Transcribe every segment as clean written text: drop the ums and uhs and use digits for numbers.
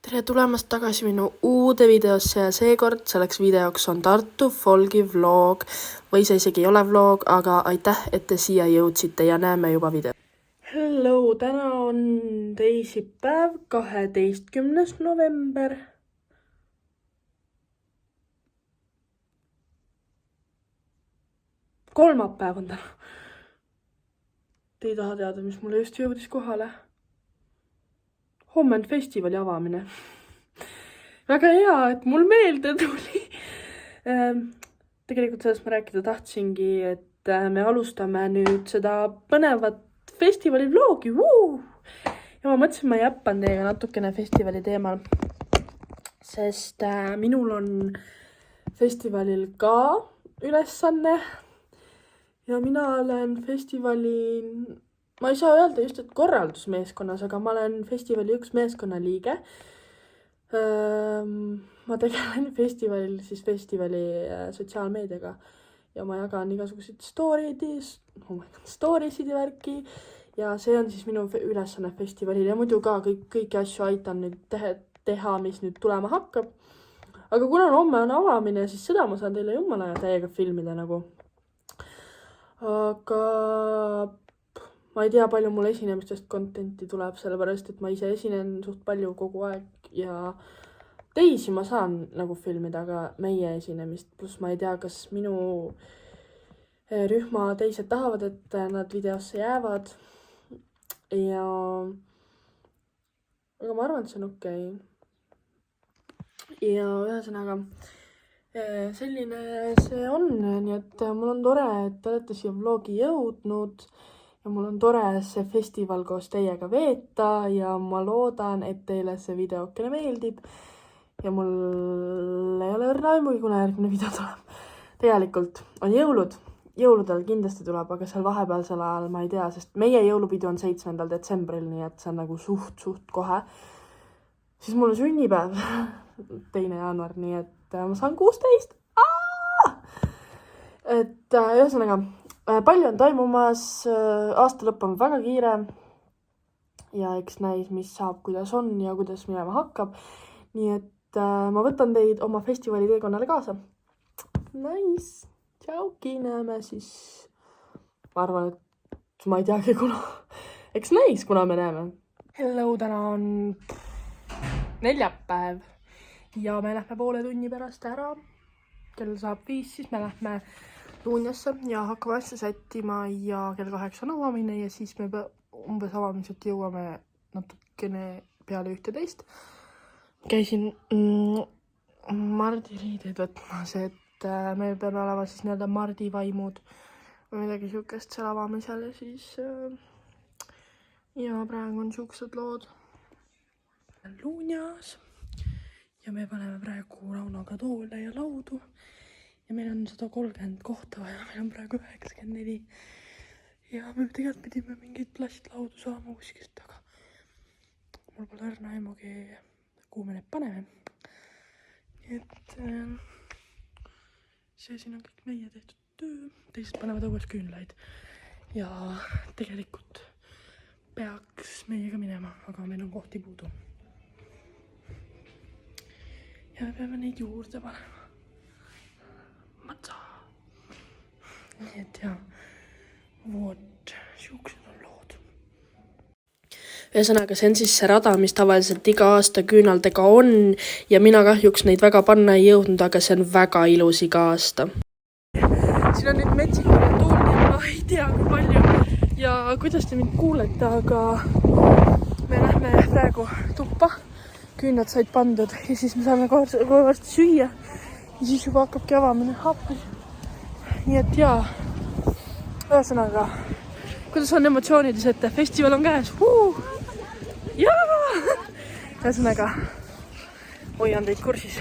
Tere tulemast tagasi minu uude videosse ja seekord selleks videoks on Tartu Folgi vlog või see isegi ei ole vlog, aga aitäh, et te siia jõudsite ja näeme juba video. Hello, täna on teisipäev, 12. november. Kolmapäev on täna. Te ei taha teada, mis mulle just jõudis kohale. Homme on festivali avamine. Väga hea, et mul meelde tuli. Tegelikult sellest ma rääkida tahtsingi, et me alustame nüüd seda põnevat festivali vlogi. Ja ma mõtlesin, ma jäppan teiega natukene festivali teemal. Sest minul on festivalil ka ülesanne. Ja mina olen festivali... Ma ei saa öelda just, et korraldusmeeskonnas, aga ma olen festivali üks meeskonna liige. Ma tegelen festivalil festivali sotsiaalmeediaga ja ma jagan igasuguseid storiesid ja värki ja see on siis minu ülesanne festivalil ja muidu ka kõiki asju aitan nüüd teha, mis nüüd tulema hakkab. Aga kuna homme on avamine, siis seda ma saan teile jumala ja täiega filmida nagu. Aga... Ma ei tea, palju mul esinemistest contenti tuleb, sellepärast, et ma ise esinen suht palju kogu aeg ja teisi ma saan nagu filmida, aga meie esinemist. Plus ma ei tea, kas minu rühma teised tahavad, et nad videosse jäävad. Ja... Aga ma arvan, et see on okei. Ja ühesõnaga, selline see on. Nii et mul on tore, et te olete siia vlogi jõudnud. Ja mul on tore see festival koos teiega veeta ja ma loodan, et teile see videokene meeldib. Ja mul ei ole õrna aimugi, kuna järgmine video tuleb. Tegelikult on jõulud. Jõuludel kindlasti tuleb, aga seal vahepealsel ajal ma ei tea, sest meie jõulupidu on 7. detsembril, nii et see on nagu suht kohe. Siis mul on sünnipäev 2. jaanuar, nii et ma saan 16. Et ühesõnaga... Palju on toimumas, aasta lõpp on väga kiire ja eks näis, mis saab, kuidas on ja kuidas minema hakkab. Nii et ma võtan teid oma festivali teekonnale kaasa. Nice! Tšauki, näeme siis. Ma arvan, et ma ei teagi kuna. Eks näis, kuna me näeme. Hello, täna on neljapäev ja me lähme poole tunni pärast ära. Kell saab 5, siis me lähme Luunjasse ja hakkame asja sättima ja kell 8 on avamine ja siis me umbes avamiselt jõuame natukene peale 11. Käisin Mardi riideid võtmas, et me peame olema siis nii-öelda Mardi vaimud või midagi siukest seal avamisel ja siis ja praegu on siuksed lood Luunjas ja me paneme praegu Raunoga toole ja laudu. Ja meil on 130 kohta vaja, meil on praegu 94. Ja me tegelikult pidime mingeid plastlaudu saama kuskilt, aga mul pole õrna aimugi, kuhu me need paneme. Nii et see siin on kõik meie tehtud töö. Teised panevad õues küünlaid. Ja tegelikult peaks meiega minema, aga meil on kohti puudu. Ja me peame neid juurde panema. Nii et ja, voot, siuksed on lood. Ühesõnaga, see on siis see rada, mis tavaliselt iga aasta küünaldega on ja mina kahjuks neid väga panna ei jõudnud, aga see on väga ilus iga aasta. Siin on nüüd metsikune tuul ja ma ei tea kui palju ja kuidas te mind kuulete, aga me lähme praegu tuppa, küünad said pandud ja siis me saame varsti süüa ja siis juba hakkabki avamine happel. Nii et jaa, ühesõnaga, kuidas on emotsioonides, et festival on käes? Jaa! Ühesõnaga, hoian teid kursis.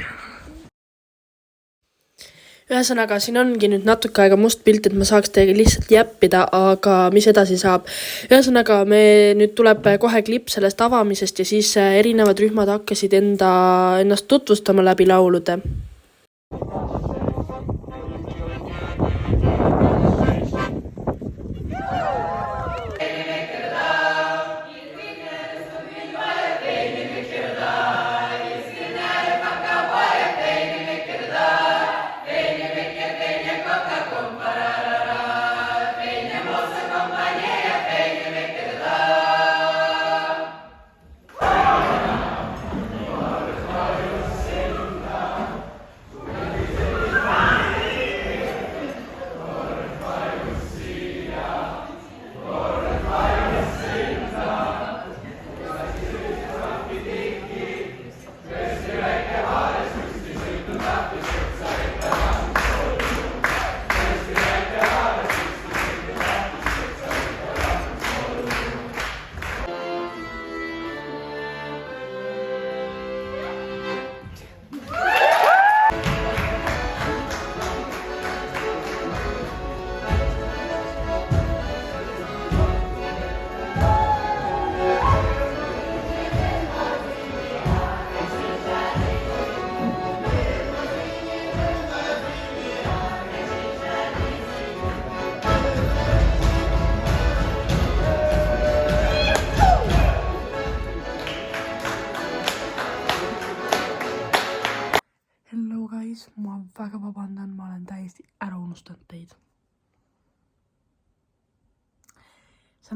Ühesõnaga, siin ongi nüüd natuke aega must pilt, et ma saaks teiega lihtsalt jäppida, aga mis edasi saab? Ühesõnaga, me nüüd tuleb kohe klipp sellest avamisest ja siis erinevad rühmad hakkasid ennast tutvustama läbi laulude.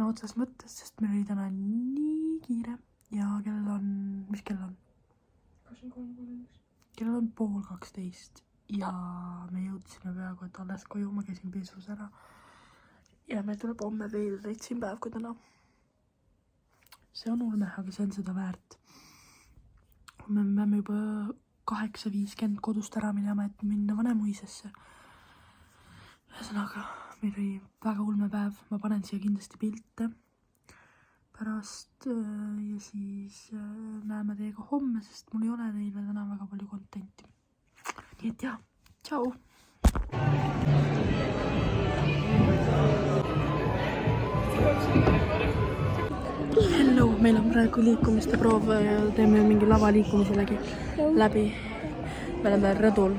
otses mõttes, sest meil oli täna nii kiire ja mis kell on? Kell on 11:30 ja me jõudsime peaaegu, et alles koju, ma käisin pesus ära ja meil tuleb homme veel retsim päev kui täna. See on ulme, aga see on seda väärt. Me peame juba 8:50 kodust ära minema, et minna Vanemuisesse. Ühesõnaga, meil oli väga ulme päev, ma panen siia kindlasti pilte pärast ja siis näeme teiega homme, sest mul ei ole teile täna väga palju contenti. Nii et jah, tšau! Hello, meil on praegu liikumiste proov ja teeme mingi lava liikumise läbi. Me oleme rõdul.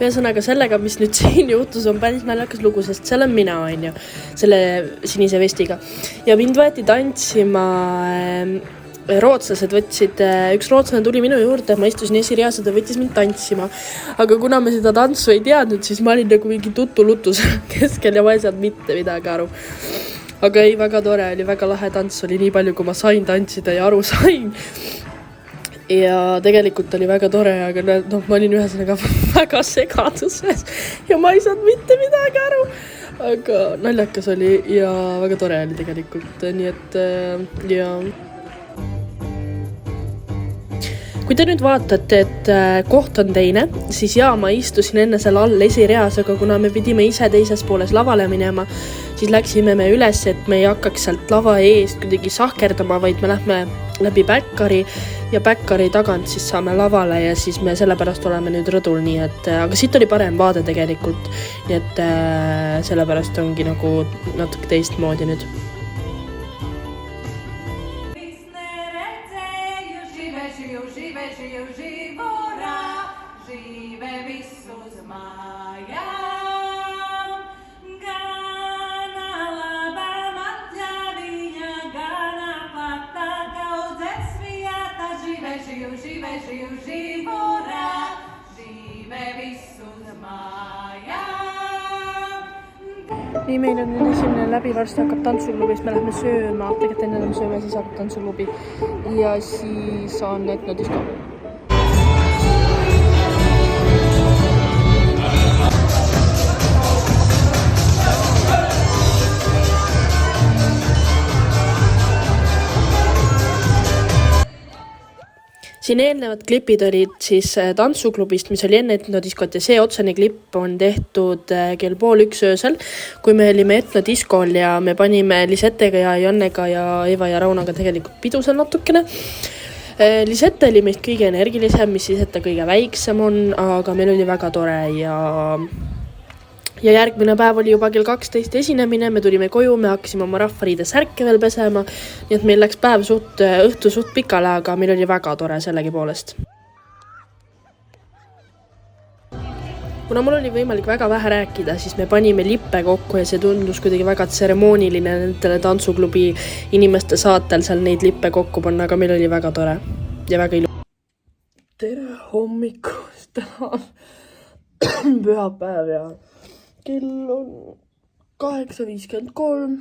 Ühesõnaga sellega, mis nüüd siin juhtus, on päris naljakas lugu, sest seal on mina, selle sinise vestiga. Ja mind võeti tantsima, rootslased võtsid, üks rootslane tuli minu juurde, ma istusin esireas ja ta võttis mind tantsima. Aga kuna me seda tantsu ei teadnud, siis ma olin nagu mingi tutu-lutus keskel ja ma ei saanud mitte midagi aru. Aga ei, väga tore, oli väga lahe tants, oli nii palju, kui ma sain tantsida ja aru sain. Ja tegelikult oli väga tore, aga ma olin ühesõnaga väga segaduses ja ma ei saanud mitte midagi aru. Aga naljakas oli ja väga tore oli tegelikult, nii et ja. Kui te nüüd vaatate, et koht on teine, siis ma istusin enne seal all esireas, aga kuna me pidime ise teises pooles lavale minema, siis läksime me üles, et me ei hakkaks sealt lava eest kuidagi sahkerdama, vaid me lähme läbi Bäkkari ja Bäkkari tagant siis saame lavale ja siis me sellepärast oleme nüüd rõdul, nii et, aga siit oli parem vaade tegelikult, nii et sellepärast ongi nagu natuke teistmoodi nüüd. Nii, meil on esimene läbi, varsti hakkab tantsuklubis, me lähme sööma, tegelikult enne me sööme, siis hakkab tantsuklubi ja siis on etnodisko. Siin eelnevad klipid olid siis tantsuklubist, mis oli enne etnodiskot ja see otsene klipp on tehtud kell 12:30 öösel, kui me olime etnodiskol ja me panime Lisettega ja Jannega ja Eva ja Raunaga tegelikult pidu seal natukene. Lisette oli meist kõige energilisem, mis Lisette kõige väiksem on, aga meil oli väga tore ja järgmine päev oli juba kell 12 esinemine, me tulime koju, me hakkasime oma rahvariide särke veel pesema, nii et meil läks päev õhtu suht pikale, aga meil oli väga tore sellegi poolest. Kuna mul oli võimalik väga vähe rääkida, siis me panime lippe kokku ja see tundus kuidagi väga tseremooniline nendele tantsuklubi inimeste saatel seal neid lippe kokku panna, aga meil oli väga tore ja väga ilus. Tere hommikust, täna pühapäev ja kell on 8:53.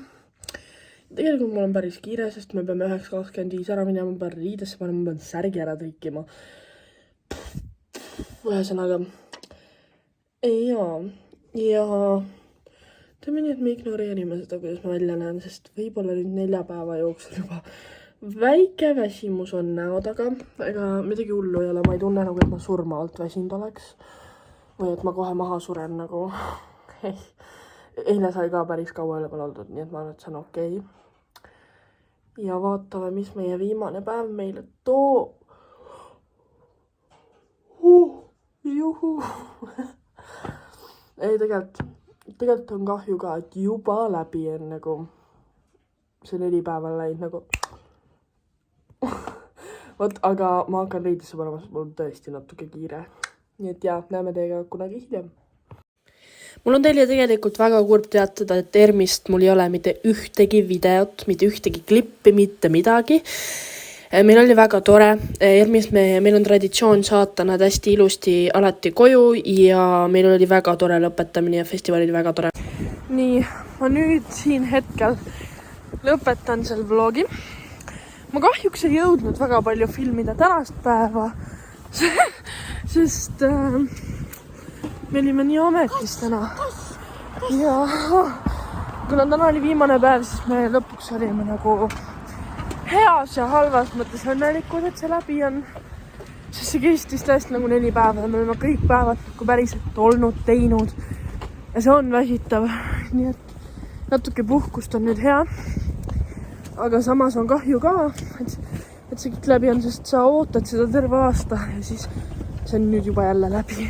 Tegelikult mul on päris kiire, sest me peame 9:25 ära minema, ma pean riidesse panema, ma pean särgi ära trikkima. Ühesõnaga, ja teeme nii, et me ignoreerime seda, kuidas ma välja näen, sest võib-olla nüüd 4 päeva jooksul juba väike väsimus on näo taga. Ega midagi hullu ei ole, ma ei tunne nagu, et ma surma alt väsinud oleks. Või et ma kohe maha suren nagu. Eile sai ka päris kaua üleval oldud, nii et ma arvan, et see on okei. Ja vaatame, mis meie viimane päev meile toob. Juhu! Ei, tegelikult on kahju ka, et juba läbi on nagu see 4 päeva läinud nagu. Vot, aga ma hakkan riidesse panema, sest mul on tõesti natuke kiire. Nii et näeme teiega kunagi hiljem. Mul on teile tegelikult väga kurb teatada, et ERMist mul ei ole mitte ühtegi videot, mitte ühtegi klippi, mitte midagi. Meil oli väga tore. ERMist meil on traditsioon saata nad hästi ilusti alati koju ja meil oli väga tore lõpetamine ja festival oli väga tore. Nii, ma nüüd siin hetkel lõpetan selle vlogi. Ma kahjuks ei jõudnud väga palju filmida tänast päeva, sest me olime nii ametis täna. Ja kuna täna oli viimane päev, siis me lõpuks olime nagu heas ja halvas mõttes õnnelikud, et see läbi on. Sest see kestis tõesti nagu 4 päeva ja me olime kõik päevad nagu päriselt olnud, teinud. Ja see on väsitav. Nii et natuke puhkust on nüüd hea. Aga samas on kahju ka, et see kõik läbi on, sest sa ootad seda terve aasta ja siis see on nüüd juba jälle läbi.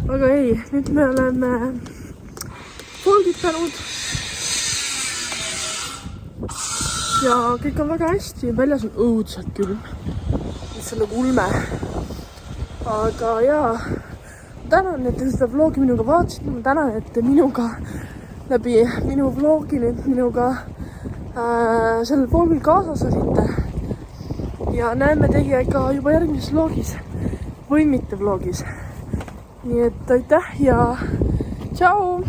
Aga ei, nüüd me oleme folgitanud. Ja kõik on väga hästi, väljas on õudselt külm. See on nagu ulme. Aga tänan, et te seda vlogi minuga vaatasite. Ma tänan, et te minuga läbi minu vlogi nüüd minuga sellel vlogil kaasas olite. Ja näeme teiega juba järgmises vlogis või mitte vlogis. Nii et aitäh ja tšau!